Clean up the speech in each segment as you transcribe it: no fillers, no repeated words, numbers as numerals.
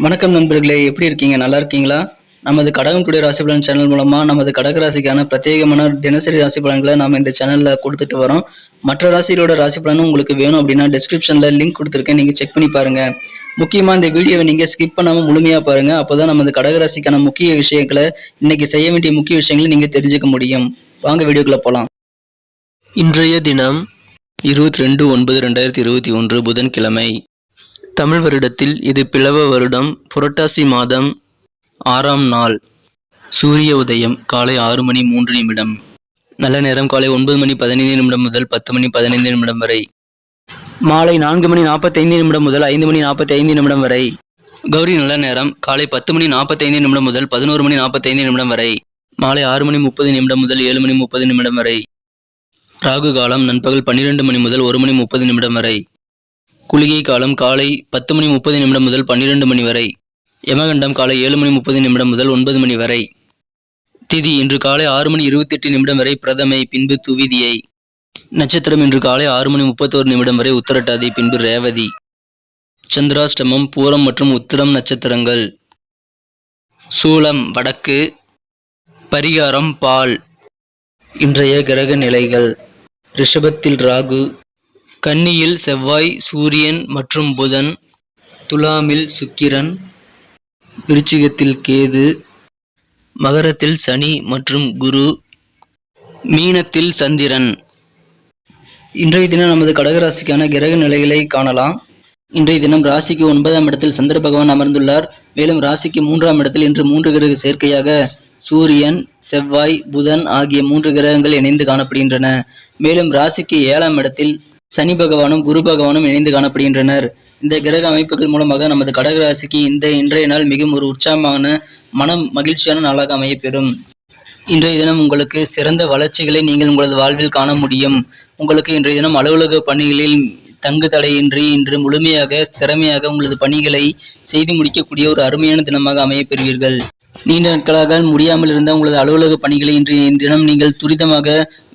வணக்கம் நண்பர்களே, எப்படி இருக்கீங்க? நல்லா இருக்கீங்களா? நமது கடகம் டுடே ராசி பலன் சேனல் மூலமா நமது கடக ராசிக்கான பிரத்யேகமான தினசரி ராசி பலன்களை நாம இந்த சேனல்ல கொடுத்துட்டு வரோம். மற்ற ராசிகளோட ராசி பலனும் உங்களுக்கு வேணும் அப்படின்னா டிஸ்கிரிப்ஷன்ல லிங்க் கொடுத்துருக்கேன், நீங்க செக் பண்ணி பாருங்க. முக்கியமா இந்த வீடியோவை நீங்க ஸ்கிப் பண்ணாம முழுமையா பாருங்க. அப்போதான் நமது கடக ராசிக்கான முக்கிய விஷயங்களை, இன்னைக்கு செய்ய வேண்டிய முக்கிய விஷயங்களை நீங்க தெரிஞ்சுக்க முடியும். வாங்க வீடியோக்குள்ள போலாம். இன்றைய தினம் 22/9/2021 புதன்கிழமை. தமிழ் வருடத்தில் இது பிளவ வருடம், புரட்டாசி மாதம் 6ஆம் நாள். சூரிய உதயம் காலை 6:03 நல்ல நேரம் காலை 9:15 முதல் 10:15 வரை. மாலை 4:45 முதல் 5:45 வரை. கௌரி நல்ல நேரம் காலை 10:45 முதல் 11:45 வரை. மாலை 6:30 முதல் 7:30 வரை. ராகு காலம் நண்பகல் 12 மணி முதல் 1:30 வரை. குளிகை காலம் காலை 10:30 முதல் 12 மணி வரை. யமகண்டம் காலை 7:30 முதல் 9 மணி வரை. திதி இன்று காலை 6:28 வரை பிரதமை, பின்பு துவிதியை. நட்சத்திரம் இன்று காலை 6:31 வரை உத்திரட்டாதி, பின்பு ரேவதி. சந்திராஷ்டமம் பூரம் மற்றும் உத்திரம் நட்சத்திரங்கள். சூலம் வடக்கு. பரிகாரம் பால். இன்றைய கிரக நிலைகள்: ரிஷபத்தில் ராகு, கன்னியில் செவ்வாய், சூரியன் மற்றும் புதன், துலாமில் சுக்கிரன், விருச்சிகத்தில் கேது, மகரத்தில் சனி மற்றும் குரு, மீனத்தில் சந்திரன். இன்றைய தினம் நமது கடகராசிக்கான கிரக நிலைகளை காணலாம். இன்றைய தினம் ராசிக்கு 9ஆம் இடத்தில் சந்திர பகவான் அமர்ந்துள்ளார். மேலும் ராசிக்கு 3ஆம் இடத்தில் இன்று 3 கிரக சேர்க்கையாக சூரியன், செவ்வாய், புதன் ஆகிய 3 கிரகங்கள் இணைந்து காணப்படுகின்றன. மேலும் ராசிக்கு 7ஆம் இடத்தில் சனி பகவானும் குரு பகவானும் இணைந்து காணப்படுகின்றனர். இந்த கிரக அமைப்புகள் மூலமாக நமது கடகராசிக்கு இன்றைய நாள் மிகவும் ஒரு உற்சாகமான, மனம் மகிழ்ச்சியான நாளாக அமையப்பெறும். இன்றைய தினம் உங்களுக்கு சிறந்த வளர்ச்சிகளை நீங்கள் உங்களது வாழ்வில் காண முடியும். உங்களுக்கு இன்றைய தினம் அலுவலக பணிகளில் தங்கு தடையின்றி இன்று முழுமையாக திறமையாக உங்களது பணிகளை செய்து முடிக்கக்கூடிய ஒரு அருமையான தினமாக அமையப்பெறுவீர்கள். நீண்ட நாட்களாக முடியாமல் இருந்த உங்களது அலுவலக பணிகளை இன்றைய தினம் நீங்கள் துரிதமாக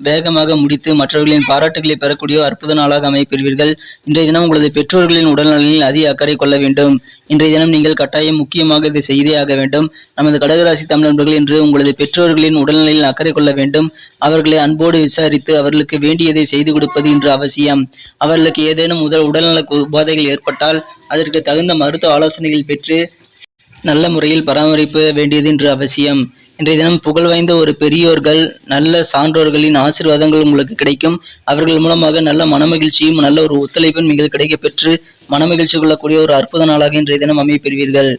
வேகமாக முடித்து மற்றவர்களின் பாராட்டுகளை பெறக்கூடிய அற்புத நாளாக அமைப்பெறுவீர்கள். இன்றைய தினம் உங்களது பெற்றோர்களின் உடல்நலனில் அதிக அக்கறை கொள்ள வேண்டும். இன்றைய தினம் நீங்கள் கட்டாயம் முக்கியமாக இதை செய்தே ஆக வேண்டும். நமது கடகராசி தமிழ் நண்பர்கள் இன்று உங்களது பெற்றோர்களின் உடல்நலையில் அக்கறை கொள்ள வேண்டும். அவர்களை அன்போடு விசாரித்து அவர்களுக்கு வேண்டியதை செய்து கொடுப்பது இன்று அவசியம். அவர்களுக்கு ஏதேனும் உடல்நல உபாதைகள் ஏற்பட்டால் அதற்கு தகுந்த மருத்துவ ஆலோசனைகள் பெற்று நல்ல முறையில் பராமரிக்க வேண்டியது இன்று அவசியம். இன்றைய தினம் புகழ் வாய்ந்த ஒரு பெரியோர்கள், நல்ல சான்றோர்களின் ஆசீர்வாதங்கள் உங்களுக்கு கிடைக்கும். அவர்கள் மூலமாக நல்ல மனமகிழ்ச்சியும் நல்ல ஒரு ஒத்துழைப்பும் நீங்கள் கிடைக்க பெற்று மனமகிழ்ச்சி கொள்ளக்கூடிய ஒரு அற்புத நாளாக இன்றைய தினம் அமையப்பெறுவீர்கள்.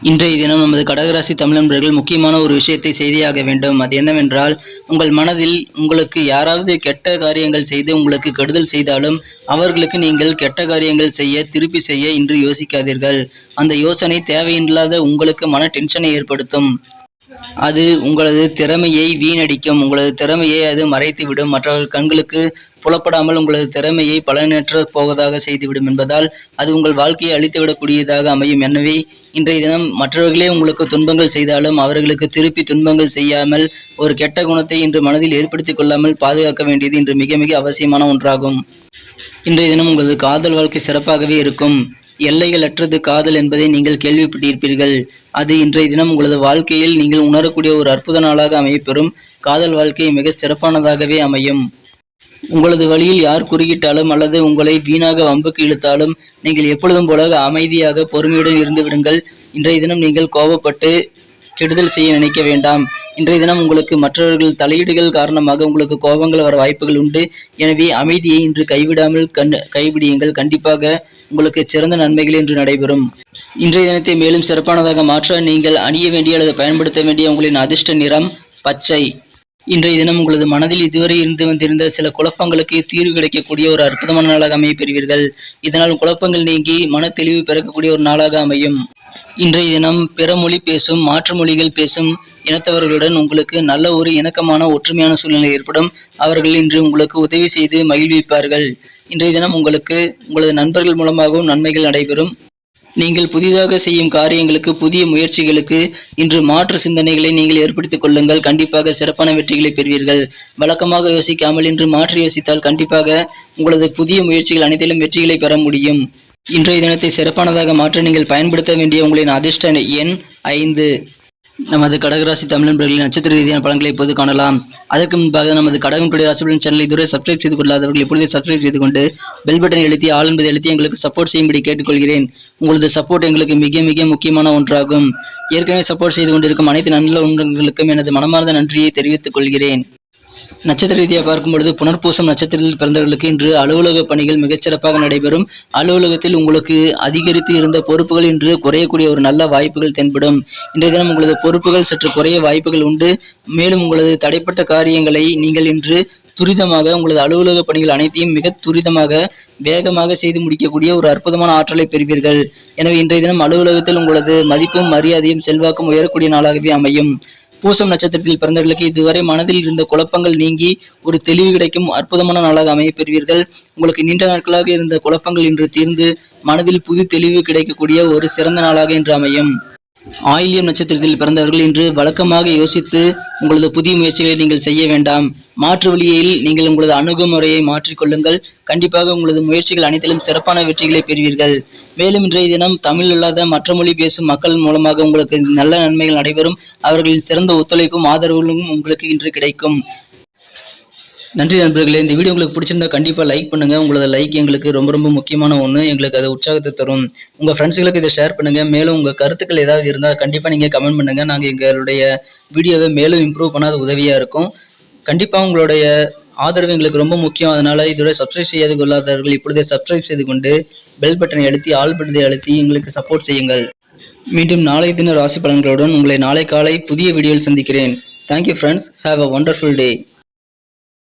இன்றைய தினம் நமது கடகராசி தமிழ் நண்பர்கள் முக்கியமான ஒரு விஷயத்தை செய்தியாக வேண்டும். அது என்னவென்றால், உங்கள் மனதில் உங்களுக்கு யாராவது கெட்ட காரியங்கள் செய்து உங்களுக்கு கெடுதல் செய்தாலும் அவர்களுக்கு நீங்கள் கெட்ட காரியங்கள் திருப்பி செய்ய இன்று யோசிக்காதீர்கள். அந்த யோசனை தேவையில்லாத உங்களுக்கு மன டென்ஷனை ஏற்படுத்தும். அது உங்களது திறமையை வீணடிக்கும். உங்களது திறமையை அது மறைத்துவிடும். மற்றவர்கள் கண்களுக்கு புலப்படாமல் உங்களது திறமையை பலனற்ற போவதாக செய்துவிடும் என்பதால் அது உங்கள் வாழ்க்கையை அழித்துவிடக்கூடியதாக அமையும். எனவே இன்றைய தினம் மற்றவர்களே உங்களுக்கு துன்பங்கள் செய்தாலும் அவர்களுக்கு திருப்பி துன்பங்கள் செய்யாமல் ஒரு கெட்ட குணத்தை இன்று மனதில் ஏற்படுத்திக் கொள்ளாமல் பாதுகாக்க வேண்டியது இன்று மிக மிக அவசியமான ஒன்றாகும். இன்றைய தினம் உங்களது காதல் வாழ்க்கை சிறப்பாகவே இருக்கும். எல்லைகளற்றது காதல் என்பதை நீங்கள் கேள்விப்பட்டிருப்பீர்கள். அது இன்றைய தினம் உங்களது வாழ்க்கையில் நீங்கள் உணரக்கூடிய ஒரு அற்புத நாளாக அமையப்பெறும். காதல் வாழ்க்கை மிக சிறப்பானதாகவே அமையும். உங்களது வழியில் யார் குறுக்கிட்டாலும் அல்லது உங்களை வீணாக வம்புக்கு இழுத்தாலும் நீங்கள் எப்பொழுதும் போல அமைதியாக பொறுமையுடன் இருந்து விடுங்கள். இன்றைய தினம் நீங்கள் கோபப்பட்டு கெடுதல் செய்ய நினைக்க வேண்டாம். இன்றைய தினம் உங்களுக்கு மற்றவர்கள் தலையீடுகள் காரணமாக உங்களுக்கு கோபங்கள் வர வாய்ப்புகள் உண்டு. எனவே அமைதியை இன்று கைவிடாமல் கைவிடியுங்கள். கண்டிப்பாக உங்களுக்கு சிறந்த நன்மைகள் இன்று நடைபெறும். இன்றைய தினத்தை மேலும் சிறப்பானதாக மாற்ற நீங்கள் அணிய வேண்டிய அல்லது பயன்படுத்த வேண்டிய உங்களின் அதிர்ஷ்ட நிறம் பச்சை. இன்றைய தினம் உங்களது மனதில் இதுவரை இருந்து வந்திருந்த சில குழப்பங்களுக்கு தீர்வு கிடைக்கக்கூடிய ஒரு அற்புதமான நாளாக அமையப்பெறுவீர்கள். இதனால் குழப்பங்கள் நீங்கி மன தெளிவு பிறக்கக்கூடிய ஒரு நாளாக அமையும். இன்றைய தினம் பிற மொழி பேசும், மாற்று மொழிகள் பேசும் இனத்தவர்களுடன் உங்களுக்கு நல்ல ஒரு இணக்கமான ஒற்றுமையான சூழ்நிலை ஏற்படும். அவர்கள் இன்று உங்களுக்கு உதவி செய்து மகிழ்விப்பார்கள். இன்றைய தினம் உங்களுக்கு உங்களது நண்பர்கள் மூலமாகவும் நன்மைகள் நடைபெறும். நீங்கள் புதிதாக செய்யும் காரியங்களுக்கு, புதிய முயற்சிகளுக்கு இன்று மாற்று சிந்தனைகளை நீங்கள் ஏற்படுத்திக் கொள்ளுங்கள். கண்டிப்பாக சிறப்பான வெற்றிகளை பெறுவீர்கள். வழக்கமாக யோசிக்காமல் இன்று மாற்றி யோசித்தால் கண்டிப்பாக உங்களது புதிய முயற்சிகள் அனைத்திலும் வெற்றிகளை பெற முடியும். இன்றைய தினத்தை சிறப்பானதாக மாற்ற நீங்கள் பயன்படுத்த வேண்டிய உங்களின் அதிர்ஷ்ட எண் 5. நமது கடகராசி தமிழ் நண்பர்களின் நட்சத்திர ரீதியான பலன்களை இப்போது காணலாம். அதற்கு முன்பாக நமது கடகம் டுடே ராசி பலன் சேனலை இதுவரை சப்ஸ்கிரைப் செய்து கொள்ளாதவர்கள் இப்பொழுதே சப்ஸ்கிரைப் செய்து கொண்டு பெல் பட்டனை அழுத்தி ஆல் என்பதை அழுத்தி எங்களுக்கு சப்போர்ட் செய்யும்படி கேட்டுக்கொள்கிறேன். உங்களது சப்போர்ட் எங்களுக்கு மிக மிக முக்கியமான ஒன்றாகும். ஏற்கனவே சப்போர்ட் செய்து கொண்டிருக்கும் அனைத்து நல்ல உள்ளங்களுக்கும் எனது மனமார்ந்த நன்றியை தெரிவித்துக் கொள்கிறேன். நட்சத்திர ரீதியாக பார்க்கும் பொழுது புனர்பூசம் நட்சத்திரத்தில் பிறந்தவர்களுக்கு இன்று அலுவலக பணிகள் மிகச்சிறப்பாக நடைபெறும். அலுவலகத்தில் உங்களுக்கு அதிகரித்து இருந்த பொறுப்புகள் இன்று குறையக்கூடிய ஒரு நல்ல வாய்ப்புகள் தென்படும். இன்றைய தினம் உங்களது பொறுப்புகள் சற்று குறைய வாய்ப்புகள் உண்டு. மேலும் உங்களது தடைப்பட்ட காரியங்களை நீங்கள் இன்று துரிதமாக உங்களது அலுவலக பணிகள் அனைத்தையும் மிக துரிதமாக வேகமாக செய்து முடிக்கக்கூடிய ஒரு அற்புதமான ஆற்றலை பெறுவீர்கள். எனவே இன்றைய தினம் அலுவலகத்தில் உங்களது மதிப்பும் மரியாதையும் செல்வாக்கும் உயரக்கூடிய நாளாகவே அமையும். பூசம் நட்சத்திரத்தில் பிறந்தவர்களுக்கு இதுவரை மனதில் இருந்த குழப்பங்கள் நீங்கி ஒரு தெளிவு கிடைக்கும் அற்புதமான நாளாக அமைய பெறுவீர்கள். உங்களுக்கு நீண்ட நாட்களாக இருந்த குழப்பங்கள் இன்று தீர்ந்து மனதில் புது தெளிவு கிடைக்கக்கூடிய ஒரு சிறந்த நாளாக இன்று அமையும். ஆயில்யம் நட்சத்திரத்தில் பிறந்தவர்கள் இன்று வழக்கமாக யோசித்து உங்களது புதிய முயற்சிகளை நீங்கள் செய்ய வேண்டாம். மாற்று வழியில் நீங்கள் உங்களது அணுகுமுறையை மாற்றிக்கொள்ளுங்கள். கண்டிப்பாக உங்களது முயற்சிகள் அனைத்திலும் சிறப்பான வெற்றிகளை பெறுவீர்கள். மேலும் இன்றைய தினம் தமிழ் அல்லாத மற்ற மொழி பேசும் மக்கள் மூலமாக உங்களுக்கு நல்ல நன்மைகள் நடைபெறும். அவர்களின் சிறந்த ஒத்துழைப்பும் ஆதரவும் உங்களுக்கு இன்று கிடைக்கும். நன்றி நண்பர்களே. இந்த வீடியோ உங்களுக்கு பிடிச்சிருந்தா கண்டிப்பாக லைக் பண்ணுங்க. உங்களோட லைக் எங்களுக்கு ரொம்ப ரொம்ப முக்கியமான ஒன்று. எங்களுக்கு அது உற்சாகத்தை தரும். உங்கள் ஃப்ரெண்ட்ஸுகளுக்கு இதை ஷேர் பண்ணுங்க. மேலும் உங்கள் கருத்துக்கள் ஏதாவது இருந்தால் கண்டிப்பாக நீங்கள் கமெண்ட் பண்ணுங்க. நாங்கள் எங்களுடைய வீடியோவை மேலும் இம்ப்ரூவ் பண்ண அது உதவியாக இருக்கும். கண்டிப்பாக உங்களுடைய ஆதரவு எங்களுக்கு ரொம்ப முக்கியம். அதனால இதுவரை சப்ஸ்கிரைப் செய்து கொள்ளாதவர்கள் இப்பொழுதே சப்ஸ்கிரைப் செய்து கொண்டு பெல் பட்டனை அழுத்தி ஆல் பட்டனை அழுத்தி எங்களுக்கு சப்போர்ட் செய்யுங்கள். மீண்டும் நாளை தின ராசி பலன்களுடன் உங்களை நாளை காலை புதிய வீடியோவில் சந்திக்கிறேன். Thank you friends. Have a wonderful day.